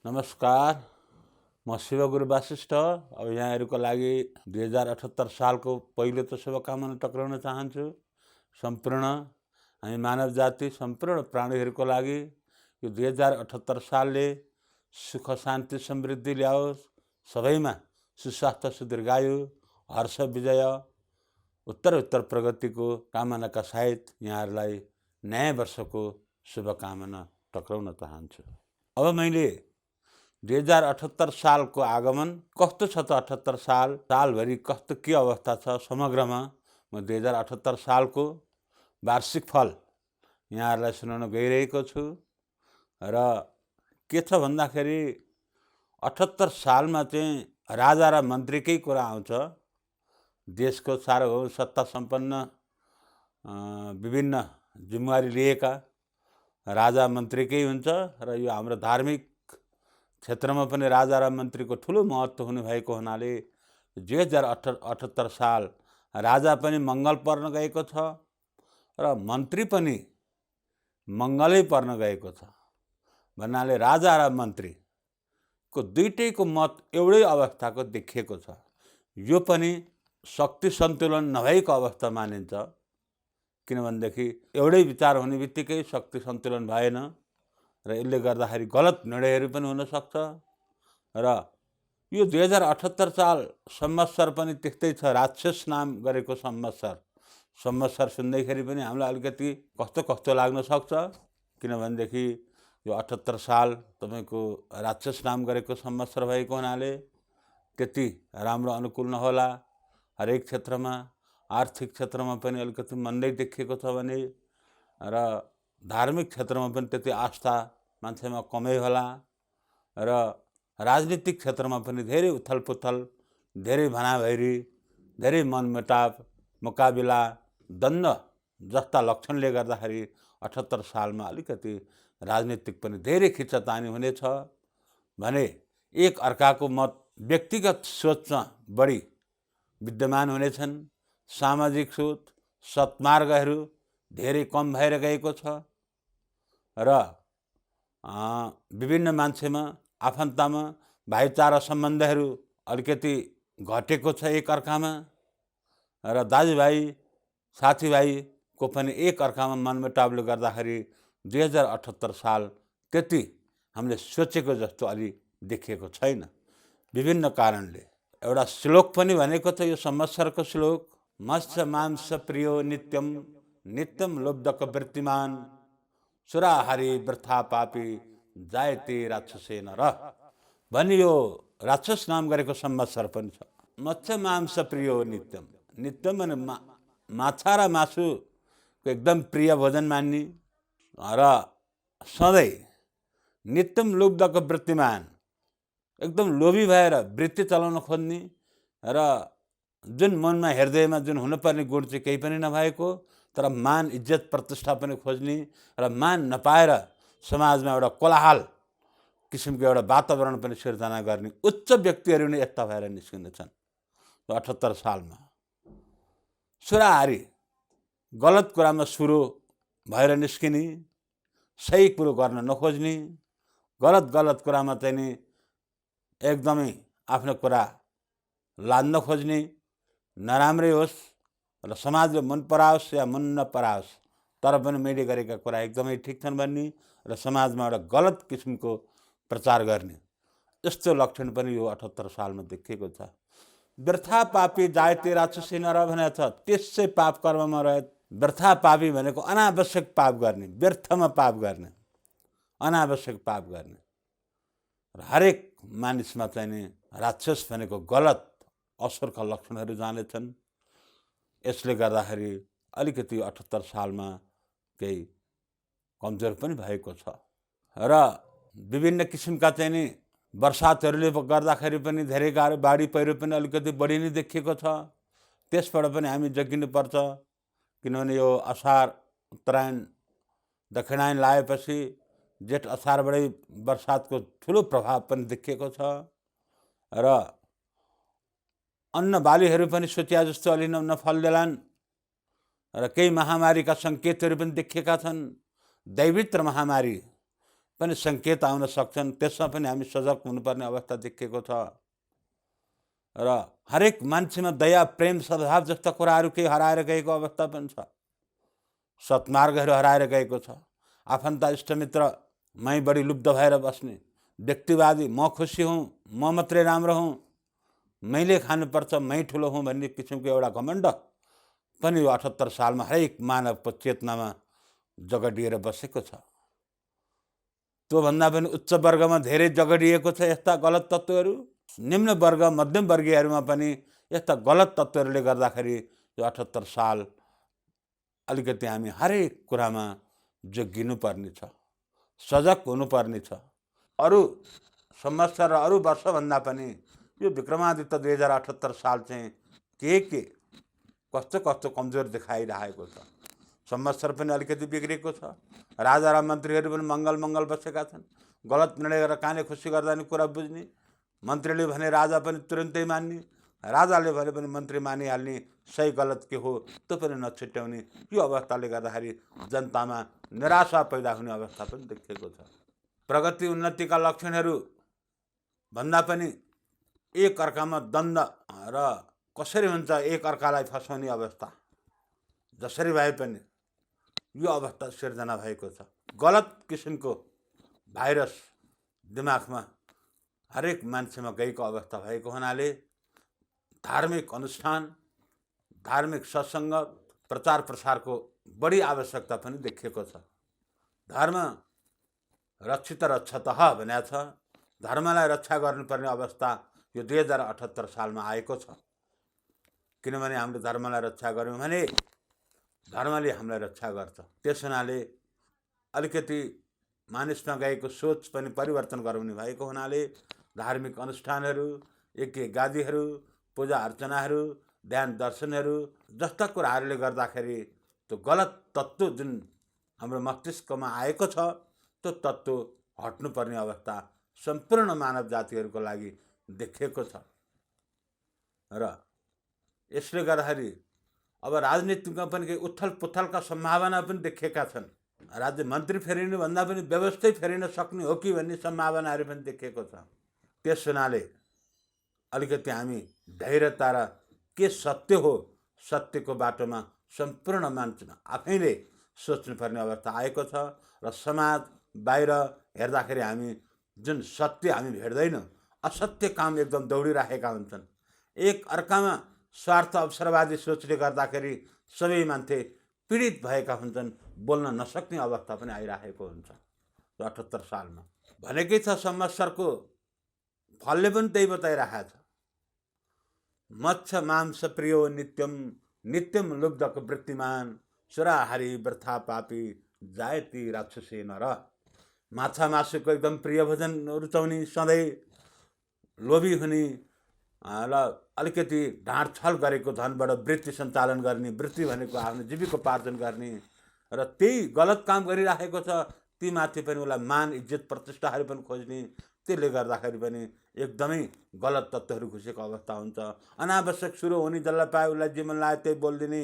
नमस्कार, म शिवगुरु वासिष्ठ। अब यहाँहरूको लागि 2078 सालको पहिलो त शुभकामना टक्राउन चाहन्छु। सम्पूर्ण हामी मानव जाति सम्पूर्ण प्राणीहरूको लागि यो 2078 सालले सुख शान्ति समृद्धि ल्याओस्, सबैमा सुस्वास्थ्य सुदीर्घायु हर्ष विजय उत्तर प्रगतिको कामनाका साथ यहाँहरूलाई नयाँ वर्षको शुभकामना टक्राउन चाहन्छु। अब मैले 2078 सालको आगमन कस्तो छ त 78 सालभरि कस्तो के अवस्था छ समग्रमा म 2078 सालको वार्षिक फल यहाँहरूलाई सुनाउन गइरहेको छु। र के छ भन्दाखेरि 78 सालमा चाहिँ राजा र मन्त्रीकै कुरा आउँछ। देशको सार्वभौम सत्ता सम्पन्न विभिन्न जिम्मेवारी लिएका राजा मन्त्रीकै हुन्छ र यो हाम्रो धार्मिक क्षेत्रमा पनि राजा र मन्त्रीको ठुलो महत्त्व हुने भएको हुनाले 2078 साल राजा पनि मङ्गल पर्न गएको छ र मन्त्री पनि मङ्गलै पर्न गएको छ भन्नाले राजा र मन्त्रीको दुईटैको मत एउटै अवस्थाको देखिएको छ। यो पनि शक्ति सन्तुलन नभएको अवस्था मानिन्छ, किनभनेदेखि एउटै विचार हुने बित्तिकै शक्ति सन्तुलन भएन र यसले गर्दाखेरि गलत निर्णयहरू पनि हुन सक्छ। र यो 2078 साल संवत्सर पनि त्यस्तै छ, राक्षस नाम गरेको संवत्सर सुन्दैखेरि पनि हामीलाई अलिकति कस्तो लाग्न सक्छ, किनभनेदेखि यो 78 साल तपाईँको राक्षस नाम गरेको संवत्सर भएको हुनाले त्यति राम्रो अनुकूल नहोला। हरेक क्षेत्रमा आर्थिक क्षेत्रमा पनि अलिकति मन्दै देखिएको छ भने र धार्मिक क्षेत्रमा पनि त्यति आस्था मान्छेमा कमै होला र राजनीतिक क्षेत्रमा पनि धेरै उथलपुथल, धेरै भनाभैरी, धेरै मनमुटाव, मुकाबिला, द्वन्द्व जस्ता लक्षणले गर्दाखेरि 78 सालमा अलिकति राजनीतिक पनि धेरै खिच्चातानी हुनेछ भने एक अर्काको मत व्यक्तिगत सोचमा बढी विद्यमान हुनेछन्। सामाजिक सोच सत्मार्गहरू धेरै कम भएर गएको छ र विभिन्न मान्छेमा आफन्तमा भाइचारा सम्बन्धहरू अलिकति घटेको छ एक अर्कामा र दाजुभाइ साथीभाइको पनि एक अर्कामा मनमुटावले गर्दाखेरि 2078 साल त्यति हामीले सोचेको जस्तो अलि देखिएको छैन विभिन्न कारणले। एउटा श्लोक पनि भनेको छ यो संवत्सरको श्लोक, मत्स्य मांस प्रियो नित्यम नित्यम लुब्धक वृत्तिमान सुराहारी वृथा पापी जायते राक्षसे नर भनी यो राक्षस नाम गरेको संवत्सर पनि छ। मत्स्य मांस प्रियो नित्यम, नित्यम भने माछा र मासुको एकदम प्रिय भोजन मान्ने र सधैँ नित्यम लुब्धक वृत्तिमान एकदम लोभी भएर वृत्ति चलाउन खोज्ने र जुन मनमा हृदयमा जुन हुनुपर्ने गुण चाहिँ केही पनि नभएको तर मान इज्जत प्रतिष्ठा पनि खोज्ने र मान नपाएर समाजमा एउटा कोलाहल किसिमको एउटा वातावरण पनि सिर्जना गर्ने उच्च व्यक्तिहरू नै यस्ता भएर निस्किनेछन्। 78 सालमा सुराहारी गलत कुरामा सुरु भएर निस्किने, सही कुरो गर्न नखोज्ने, गलत कुरामा चाहिँ नि एकदमै आफ्नो कुरा लाद्न खोज्ने, नराम्रै होस् र समाजले मन पराओस् या मन नपराओस् तर पनि मैले गरेका कुरा एकदमै ठिक छन् भन्ने र समाजमा एउटा गलत किसिमको प्रचार गर्ने यस्तो लक्षण पनि यो 78 सालमा देखिएको छ। व्यर्था पापी जायते राक्षसी नर भनेको छ, त्यसै पाप कर्ममा रहे। व्यर्था पापी भनेको अनावश्यक पाप गर्ने, व्यर्थमा पाप गर्ने, अनावश्यक पाप गर्ने र हरेक मानिसमा चाहिँ नि राक्षस भनेको गलत असरका लक्षणहरू जानेछन्। यसले गर्दाखेरि अलिकति 78 सालमा केही कमजोर पनि भएको छ र विभिन्न किसिमका चाहिँ नि वर्षातहरूले गर्दाखेरि पनि धेरै गाह्रो बाढी पहिरो पनि अलिकति बढी नै देखिएको छ। त्यसबाट पनि हामी जोगिनुपर्छ, किनभने यो असार उत्तरायण दक्षिणायन लागेपछि जेठ असारबाटै वर्षातको ठुलो प्रभाव पनि देखिएको छ र अन्न बालीहरू पनि सोचिया जस्तो अलि नफल्दैलान् र केही महामारीका सङ्केतहरू पनि देखिएका छन्। दैवित्र महामारी पनि सङ्केत आउन सक्छन्, त्यसमा पनि हामी सजग हुनुपर्ने अवस्था देखिएको छ। र हरेक मान्छेमा दया, प्रेम, सद्भाव जस्ता कुराहरू केही हराएर गएको अवस्था पनि छ। सत्मार्गहरू हराएर गएको छ। आफन्त इष्टमित्र मै बढी लुब्ध भएर बस्ने, व्यक्तिवादी, म खुसी हुँ, म मात्रै राम्रो हुँ, मैले खानुपर्छ, मै ठुलो हुँ भन्ने किसिमको एउटा घमण्ड पनि यो 78 सालमा हरेक मानवको चेतनामा जगडिएर बसेको छ। त्योभन्दा पनि उच्च वर्गमा धेरै जगडिएको छ यस्ता गलत तत्त्वहरू। निम्न वर्ग, मध्यम वर्गीयहरूमा पनि यस्ता गलत तत्त्वहरूले गर्दाखेरि यो 78 साल अलिकति हामी हरेक कुरामा जोगिनुपर्ने छ, सजग हुनुपर्ने छ। अरू संवत्सर र अरू वर्षभन्दा पनि यो विक्रमादित्य 2078 साल चाहिँ के कस्तो कस्तो कमजोर देखाइरहेको छ। संवत्सर पनि अलिकति बिग्रेको छ। राजा र मन्त्रीहरू पनि मङ्गल बसेका छन्। गलत निर्णय गरेर कहाँले खुसी गर्दा नि कुरा बुझ्ने, मन्त्रीले भने राजा पनि तुरुन्तै मान्ने, राजाले भने पनि मन्त्री मानिहाल्ने, सही गलत के हो त्यो पनि नछुट्याउने, यो अवस्थाले गर्दाखेरि जनतामा निराशा पैदा हुने अवस्था पनि देखिएको छ। प्रगति उन्नतिका लक्षणहरू भन्दा पनि एक अर्कामा द्वन्द्व र कसरी हुन्छ एक अर्कालाई फसाउने अवस्था, जसरी भए पनि यो अवस्था सिर्जना भएको छ। गलत किसिमको भाइरस दिमागमा हरेक मान्छेमा गएको अवस्था भएको हुनाले धार्मिक अनुष्ठान, धार्मिक सत्सङ्ग, प्रचार प्रसारको बढी आवश्यकता पनि देखिएको छ। धर्म रक्षित रक्षतः भनेको छ। धर्मलाई रक्षा गर्नुपर्ने अवस्था यो 2078 सालमा आएको छ। किनभने हामीले धर्मलाई रक्षा गर्यौँ भने धर्मले हामीलाई रक्षा गर्छ। त्यस हुनाले अलिकति मानिसमा गएको सोच पनि परिवर्तन गराउने भएको हुनाले धार्मिक अनुष्ठानहरू, यज्ञ गादीहरू, पूजा अर्चनाहरू, ध्यान दर्शनहरू जस्ता कुराहरूले गर्दाखेरि त्यो गलत तत्त्व जुन हाम्रो मस्तिष्कमा आएको छ त्यो तत्त्व हट्नुपर्ने अवस्था सम्पूर्ण मानव जातिहरूको लागि देखिएको छ। र यसले गर्दाखेरि अब राजनीतिमा पनि केही उथल पुथलका सम्भावना पनि देखिएका छन्। राज्य मन्त्री फेरिनु भन्दा पनि व्यवस्थै फेरिन सक्ने हो कि भन्ने सम्भावनाहरू पनि देखिएको छ। त्यस हुनाले अलिकति हामी धैर्यता र के सत्य हो, सत्यको बाटोमा सम्पूर्ण मान्छेमा आफैले सोच्नुपर्ने अवस्था आएको छ। र समाज बाहिर हेर्दाखेरि हामी जुन सत्य हामी भेट्दैनौँ, असत्य काम एकदम दौडिराखेका हुन्छन्। एक अर्कामा स्वार्थ अवसरवादी सोचले गर्दाखेरि सबै मान्छे पीडित भएका हुन्छन्, बोल्न नसक्ने अवस्था पनि आइरहेको हुन्छ। 78 सालमा भनेकै छ संवत्सरको फलले पनि त्यही बताइरहेको छ। मत्स्य मांस प्रियो नित्यम नित्यम लुब्धक वृत्तिमान सुराहारी वृथा पापी जायती राक्षसी नर। माछा मासुको एकदम प्रिय भोजन रुचाउने, सधैँ लोभी हुने र अलिकति ढाँडछल गरेको धनबाट वृत्ति सञ्चालन गर्ने, वृत्ति भनेको आफ्नो जीविकोपार्जन गर्ने र त्यही गलत काम गरिराखेको छ। ती माथि पनि उसलाई मान इज्जत प्रतिष्ठाहरू पनि खोज्ने, त्यसले गर्दाखेरि पनि एकदमै गलत तत्त्वहरू घुसेको अवस्था हुन्छ। अनावश्यक सुरु हुने, जसलाई पाए उसलाई जे मन लाग्यो त्यही बोलिदिने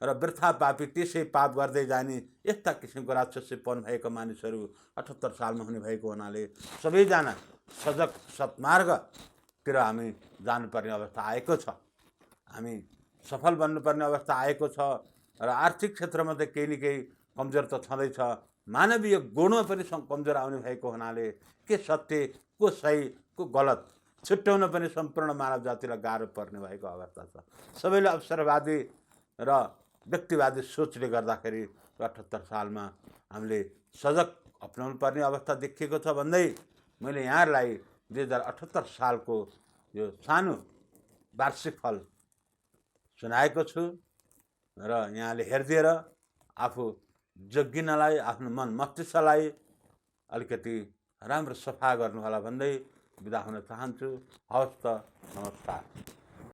र वृथा पापी त्यसै पाप गर्दै जाने, यस्ता किसिमको राक्षसीपन भएका मानिसहरू 78 सालमा हुने भएको हुनाले सबैजना सजग सत्मार्गतिर हामी जानुपर्ने अवस्था आएको छ। हामी सफल बन्नुपर्ने अवस्था आएको छ। र आर्थिक क्षेत्रमा त केही न केही कमजोर त छँदैछ। मानवीय गुणमा पनि कमजोर आउने भएको हुनाले के सत्य, को सही, को गलत छुट्याउन पनि सम्पूर्ण मानव जातिलाई गाह्रो पर्ने भएको अवस्था छ। सबैले अवसरवादी र व्यक्तिवादी सोचले गर्दाखेरि 78 सालमा हामीले सजग अपनाउनु पर्ने अवस्था देखिएको छ भन्दै मैले यहाँहरूलाई 2078 सालको यो सानो वार्षिक फल सुनाएको छु। र यहाँले हेरिदिएर आफू जोगिनलाई, आफ्नो मन मस्तिष्कलाई अलिकति राम्रो सफा गर्नु होला भन्दै बिदा हुन चाहन्छु। हवस् त, नमस्कार।